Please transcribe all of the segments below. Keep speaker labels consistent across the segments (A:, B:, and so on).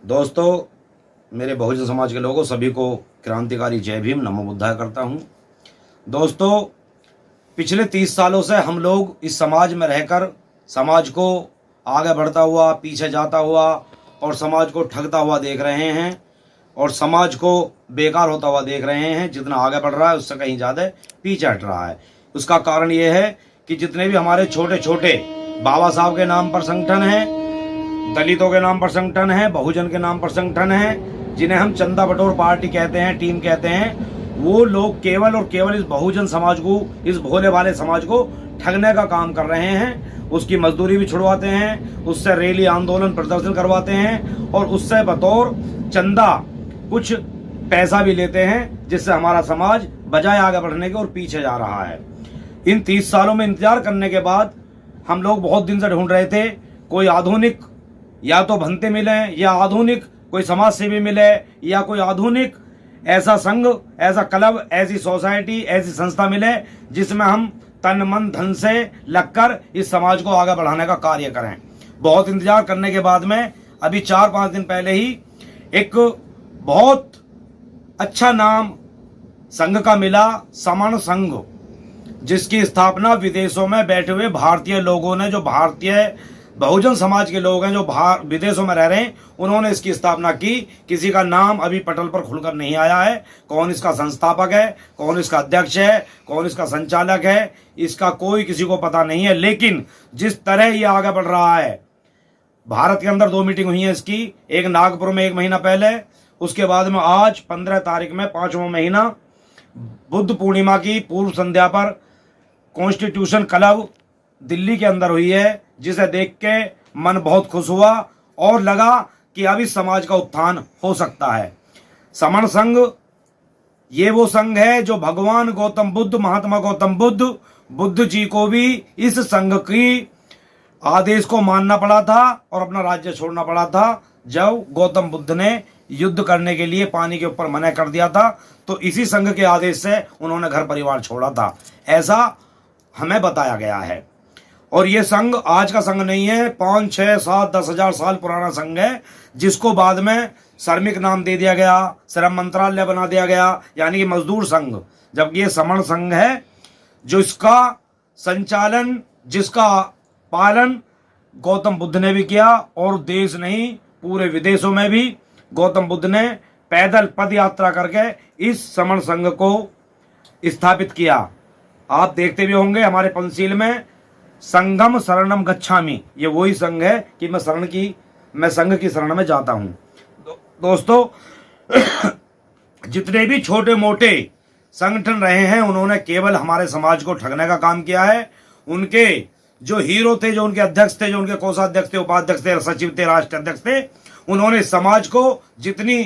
A: दोस्तों, मेरे बहुजन समाज के लोगों सभी को क्रांतिकारी जय भीम नमो बुद्धाय करता हूँ। दोस्तों, पिछले 30 सालों से हम लोग इस समाज में रहकर समाज को आगे बढ़ता हुआ, पीछे जाता हुआ और समाज को ठगता हुआ देख रहे हैं और समाज को बेकार होता हुआ देख रहे हैं। जितना आगे बढ़ रहा है उससे कहीं ज़्यादा पीछे हट रहा है। उसका कारण ये है कि जितने भी हमारे छोटे छोटे बाबा साहब के नाम पर संगठन हैं, दलितों के नाम पर संगठन है, बहुजन के नाम पर संगठन है, जिन्हें हम चंदा बटोर पार्टी कहते हैं, टीम कहते हैं, वो लोग केवल और केवल इस बहुजन समाज को, इस भोले भाले समाज को ठगने का काम कर रहे हैं। उसकी मजदूरी भी छुड़वाते हैं, उससे रैली आंदोलन प्रदर्शन करवाते हैं और उससे बतौर चंदा कुछ पैसा भी लेते हैं, जिससे हमारा समाज बजाय आगे बढ़ने के और पीछे जा रहा है। इन 30 सालों में इंतजार करने के बाद हम लोग बहुत दिन से ढूंढ रहे थे कोई आधुनिक या तो भंते मिले या आधुनिक कोई समाज सेवी मिले या कोई आधुनिक ऐसा संघ, ऐसा क्लब, ऐसी सोसाइटी, ऐसी संस्था मिले जिसमें हम तन मन धन से लगकर इस समाज को आगे बढ़ाने का कार्य करें। बहुत इंतजार करने के बाद में अभी 4-5 दिन पहले ही एक बहुत अच्छा नाम संघ का मिला, समण संघ, जिसकी स्थापना विदेशों में बैठे हुए भारतीय लोगों ने, जो भारतीय बहुजन समाज के लोग हैं जो विदेशों में रह रहे हैं, उन्होंने इसकी स्थापना की। किसी का नाम अभी पटल पर खुलकर नहीं आया है। कौन इसका संस्थापक है, कौन इसका अध्यक्ष है, कौन इसका संचालक है, इसका कोई किसी को पता नहीं है। लेकिन जिस तरह ये आगे बढ़ रहा है, भारत के अंदर 2 मीटिंग हुई है इसकी, एक नागपुर में 1 महीना पहले, उसके बाद में आज 15 तारीख में 5वां महीना बुद्ध पूर्णिमा की पूर्व संध्या पर कॉन्स्टिट्यूशन क्लब दिल्ली के अंदर हुई है, जिसे देख के मन बहुत खुश हुआ और लगा कि अब इस समाज का उत्थान हो सकता है। समण संघ ये वो संघ है जो भगवान गौतम बुद्ध, महात्मा गौतम बुद्ध जी को भी इस संघ की आदेश को मानना पड़ा था और अपना राज्य छोड़ना पड़ा था। जब गौतम बुद्ध ने युद्ध करने के लिए पानी के ऊपर मना कर दिया था, तो इसी संघ के आदेश से उन्होंने घर परिवार छोड़ा था, ऐसा हमें बताया गया है। और ये संघ आज का संघ नहीं है, 5, 6, 7, 10 हजार साल पुराना संघ है, जिसको बाद में श्रमिक नाम दे दिया गया, श्रम मंत्रालय बना दिया गया, यानी कि मजदूर संघ। जबकि ये समण संघ है जो इसका संचालन, जिसका पालन गौतम बुद्ध ने भी किया और देश नहीं पूरे विदेशों में भी गौतम बुद्ध ने पैदल पद यात्रा करके इस समण संघ को स्थापित किया। आप देखते भी होंगे हमारे पंचशील में संगम शरणम गच्छामि, ये वही संघ है कि मैं संघ की शरण में जाता हूं। दोस्तों, जितने भी छोटे मोटे संगठन रहे हैं, उन्होंने केवल हमारे समाज को ठगने का काम किया है। उनके जो हीरो थे, जो उनके अध्यक्ष थे, जो उनके कोषाध्यक्ष थे, उपाध्यक्ष थे, सचिव थे, राष्ट्र अध्यक्ष थे, उन्होंने समाज को जितनी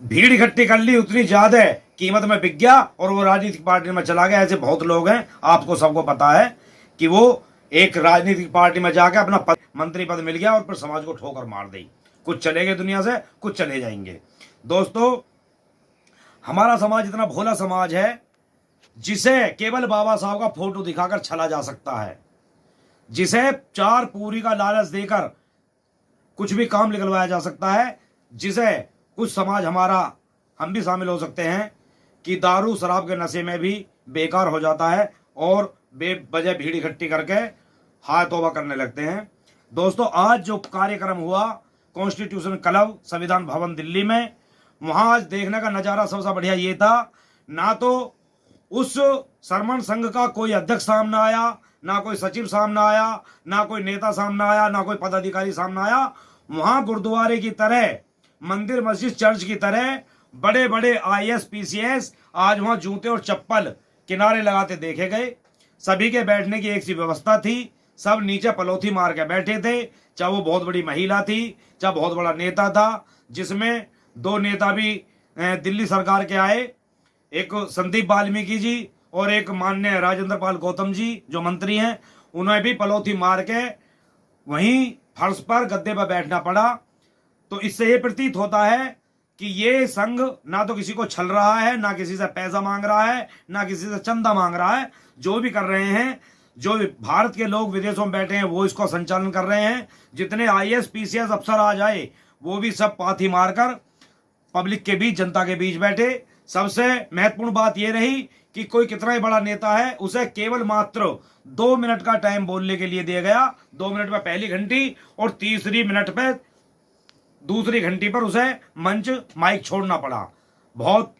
A: भीड़ इकट्ठी कर ली उतनी ज्यादा कीमत में बिक गया और वो राजनीतिक पार्टी में चला गया। ऐसे बहुत लोग हैं, आपको सबको पता है कि वो एक राजनीतिक पार्टी में जाकर अपना मंत्री पद मिल गया और फिर समाज को ठोकर मार दी। कुछ चले गए दुनिया से, कुछ चले जाएंगे। दोस्तों, हमारा समाज इतना भोला समाज है जिसे केवल बाबा साहब का फोटो दिखाकर छला जा सकता है, जिसे 4 पूरी का लालच देकर कुछ भी काम निकलवाया जा सकता है, जिसे कुछ समाज हमारा, हम भी शामिल हो सकते हैं कि दारू शराब के नशे में भी बेकार हो जाता है और बेवजह भीड़ इकट्ठी करके हाय तौबा करने लगते हैं। दोस्तों, आज जो कार्यक्रम हुआ कॉन्स्टिट्यूशन क्लब संविधान भवन दिल्ली में, वहां आज देखने का नजारा सबसे बढ़िया ये था, ना तो उस समण संघ का कोई अध्यक्ष सामने आया, ना कोई सचिव सामने आया, ना कोई नेता सामने आया, ना कोई पदाधिकारी सामने आया। वहां गुरुद्वारे की तरह, मंदिर मस्जिद चर्च की तरह बड़े बड़े IAS PCS आज वहां जूते और चप्पल किनारे लगाते देखे गए। सभी के बैठने की एक सी व्यवस्था थी, सब नीचे पलोथी मार के बैठे थे, चाहे वो बहुत बड़ी महिला थी, चाहे बहुत बड़ा नेता था, जिसमें 2 नेता भी दिल्ली सरकार के आए, एक संदीप वाल्मीकि जी और एक माननीय राजेंद्र पाल गौतम जी जो मंत्री हैं, उन्हें भी पलोथी मार के वहीं फर्श पर गद्दे पर बैठना पड़ा। तो इससे ये प्रतीत होता है कि ये संघ ना तो किसी को छल रहा है, ना किसी से पैसा मांग रहा है, ना किसी से चंदा मांग रहा है। जो भी कर रहे हैं, जो भारत के लोग विदेशों में बैठे हैं वो इसको संचालन कर रहे हैं। जितने IAS PCS अफसर आ जाए वो भी सब पाथी मारकर पब्लिक के बीच, जनता के बीच बैठे। सबसे महत्वपूर्ण बात यह रही कि कोई कितना ही बड़ा नेता है, उसे केवल मात्र 2 मिनट का टाइम बोलने के लिए दिया गया। 2 मिनट में पहली घंटी और तीसरी मिनट पे दूसरी घंटी पर उसे मंच माइक छोड़ना पड़ा। बहुत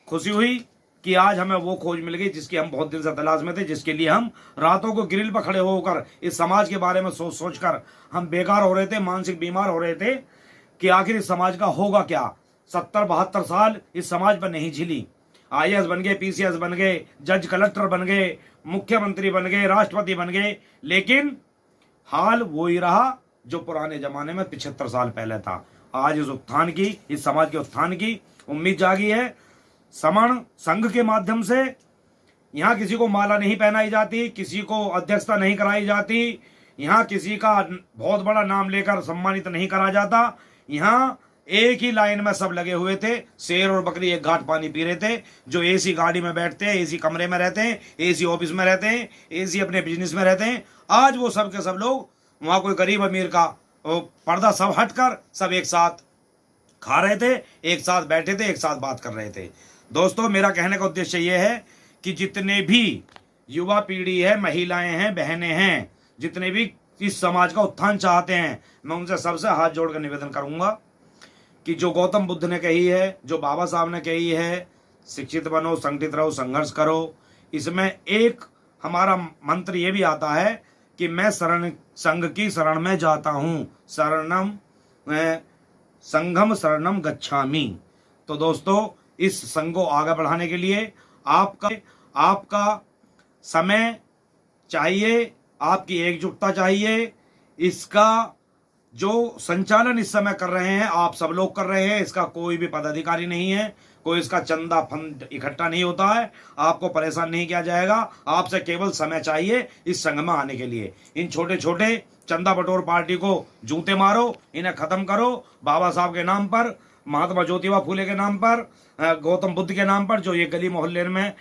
A: खुशी हुई कि आज हमें वो खोज मिल गई जिसकी हम बहुत दिन से तलाश में थे, जिसके लिए हम रातों को ग्रिल पर खड़े होकर इस समाज के बारे में सोच सोचकर हम बेकार हो रहे थे, मानसिक बीमार हो रहे थे कि आखिर इस समाज का होगा क्या। 70-72 साल इस समाज पर नहीं झिली। IAS बन गए, PCS बन गए, जज कलेक्टर बन गए, मुख्यमंत्री बन गए, राष्ट्रपति बन गए, लेकिन हाल वो ही रहा जो पुराने जमाने में 75 साल पहले था। आज इस उत्थान की, इस समाज के उत्थान की उम्मीद जागी है। समण संघ के माध्यम से यहाँ किसी को माला नहीं पहनाई जाती, किसी को अध्यक्षता नहीं कराई जाती, यहाँ किसी का बहुत बड़ा नाम लेकर सम्मानित नहीं करा जाता। यहाँ एक ही लाइन में सब लगे हुए थे, शेर और बकरी एक घाट पानी पी रहे थे। जो AC गाड़ी में बैठते हैं, AC कमरे में रहते हैं, AC ऑफिस में रहते हैं, AC अपने बिजनेस में रहते हैं, आज वो सब के सब लोग, वहां कोई गरीब अमीर का पर्दा सब हटकर सब एक साथ खा रहे थे, एक साथ बैठे थे, एक साथ बात कर रहे थे। दोस्तों, मेरा कहने का उद्देश्य यह है कि जितने भी युवा पीढ़ी है, महिलाएं हैं, बहनें हैं, जितने भी इस समाज का उत्थान चाहते हैं, मैं उनसे सबसे हाथ जोड़कर निवेदन करूंगा कि जो गौतम बुद्ध ने कही है, जो बाबा साहब ने कही है, शिक्षित बनो, संगठित रहो, संघर्ष करो, इसमें एक हमारा मंत्र ये भी आता है कि मैं शरण संघ की शरण में जाता हूं, शरणम संघम शरणम गच्छामि। तो दोस्तों, इस संघ को आगे बढ़ाने के लिए आपका समय चाहिए, आपकी एकजुटता चाहिए। इसका जो संचालन इस समय कर रहे हैं आप सब लोग कर रहे हैं, इसका कोई भी पदाधिकारी नहीं है, कोई इसका चंदा फंड इकट्ठा नहीं होता है, आपको परेशान नहीं किया जाएगा। आपसे केवल समय चाहिए इस संघ में आने के लिए। इन छोटे छोटे चंदा बटोर पार्टी को जूते मारो, इन्हें खत्म करो। बाबा साहब के नाम पर, महात्मा ज्योतिबा फूले के नाम पर, गौतम बुद्ध के नाम पर, जो ये गली मोहल्ले में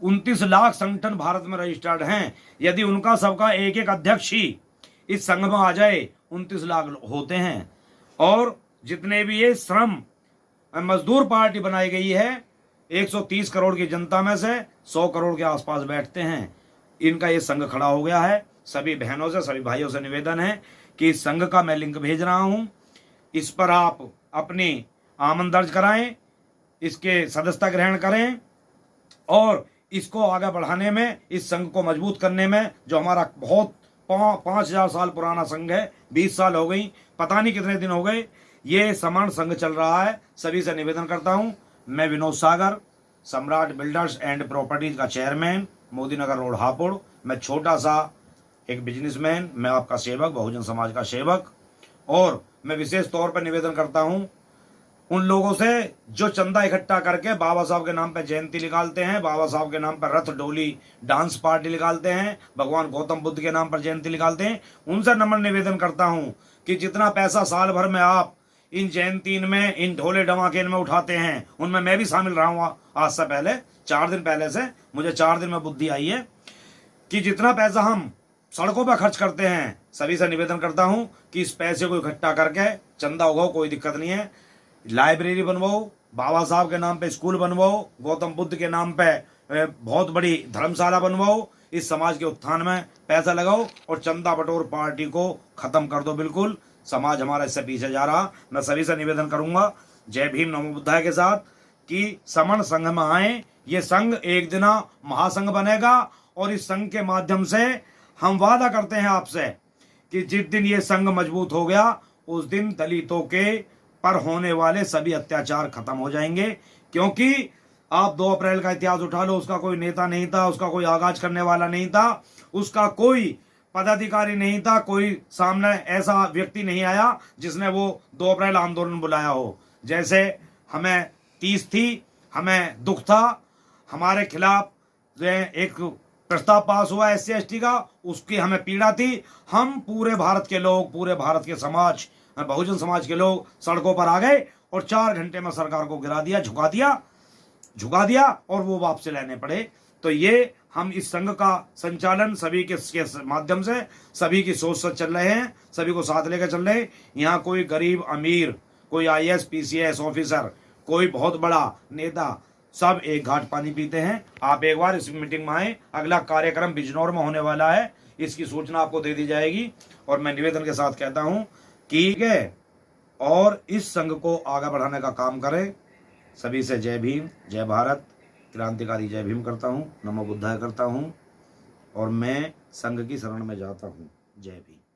A: 29 लाख संगठन भारत में रजिस्टर्ड हैं, यदि उनका सबका एक एक अध्यक्ष ही इस संघ में आ जाए, 29 लाख होते हैं। और जितने भी ये श्रम मजदूर पार्टी बनाई गई है, 130 करोड़ की जनता में से 100 करोड़ के आसपास बैठते हैं, इनका ये संघ खड़ा हो गया है। सभी बहनों से, सभी भाइयों से निवेदन है कि इस संघ का मैं लिंक भेज रहा हूं, इस पर आप अपनी आमन दर्ज कराएं, इसके सदस्यता ग्रहण करें और इसको आगे बढ़ाने में, इस संघ को मजबूत करने में, जो हमारा बहुत 5000 साल पुराना संघ है, 20 साल हो गई, पता नहीं कितने दिन हो गए ये समान संघ चल रहा है। सभी से निवेदन करता हूं, मैं विनोद सागर, सम्राट बिल्डर्स एंड प्रॉपर्टीज का चेयरमैन, मोदी नगर रोड, हापुड़। मैं छोटा सा एक बिजनेसमैन, मैं आपका सेवक, बहुजन समाज का सेवक। और मैं विशेष तौर पर निवेदन करता हूं उन लोगों से जो चंदा इकट्ठा करके बाबा साहब के नाम पर जयंती निकालते हैं, बाबा साहब के नाम पर रथ डोली डांस पार्टी निकालते हैं, भगवान गौतम बुद्ध के नाम पर जयंती निकालते हैं। उनसे नम्र निवेदन करता हूं कि जितना पैसा साल भर में आप इन जयंती में, इन ढोले डमाके में उठाते हैं, उनमें मैं भी शामिल रहा हूँ। आज से पहले 4 दिन पहले से मुझे 4 दिन में बुद्धि आई है कि जितना पैसा हम सड़कों पर खर्च करते हैं, सभी से निवेदन करता हूं कि इस पैसे को इकट्ठा करके चंदा उगाओ, कोई दिक्कत नहीं है। लाइब्रेरी बनवाओ, बाबा साहब के नाम पे स्कूल बनवाओ, गौतम बुद्ध के नाम पे बहुत बड़ी धर्मशाला बनवाओ, इस समाज के उत्थान में पैसा लगाओ और चंदा बटोर पार्टी को खत्म कर दो। बिल्कुल समाज हमारा इससे पीछे जा रहा। मैं सभी से निवेदन करूंगा, जय भीम नमो बुद्धाय के साथ, कि समण संघ में आए। ये संघ एक दिन महासंघ बनेगा और इस संघ के माध्यम से हम वादा करते हैं आपसे कि जिस दिन ये संघ मजबूत हो गया, उस दिन दलितों के पर होने वाले सभी अत्याचार खत्म हो जाएंगे। क्योंकि आप 2 अप्रैल का इतिहास उठा लो, उसका कोई नेता नहीं था, उसका कोई आगाज करने वाला नहीं था, उसका कोई पदाधिकारी नहीं था, कोई सामने ऐसा व्यक्ति नहीं आया जिसने वो 2 अप्रैल आंदोलन बुलाया हो। जैसे हमें 30 थी, हमें दुख था, हमारे खिलाफ एक प्रस्ताव पास हुआ SC/ST का, उसकी हमें पीड़ा थी। हम पूरे भारत के लोग, पूरे भारत के समाज, बहुजन समाज के लोग सड़कों पर आ गए और 4 घंटे में सरकार को गिरा दिया, झुका दिया और वो वापस लेने पड़े। तो ये हम इस संघ का संचालन सभी के माध्यम से, सभी की सोच से चल रहे हैं, सभी को साथ लेकर चल रहे हैं। यहाँ कोई गरीब अमीर, कोई IAS PCS ऑफिसर, कोई बहुत बड़ा नेता, सब एक घाट पानी पीते हैं। आप एक बार इस मीटिंग में आए, अगला कार्यक्रम बिजनौर में होने वाला है, इसकी सूचना आपको दे दी जाएगी। और मैं निवेदन के साथ कहता हूं कि ठीक है, और इस संघ को आगे बढ़ाने का काम करें। सभी से जय भीम, जय भारत, क्रांतिकारी जय भीम करता हूं, नमो बुद्धाय करता हूं, और मैं संघ की शरण में जाता हूं। जय भीम।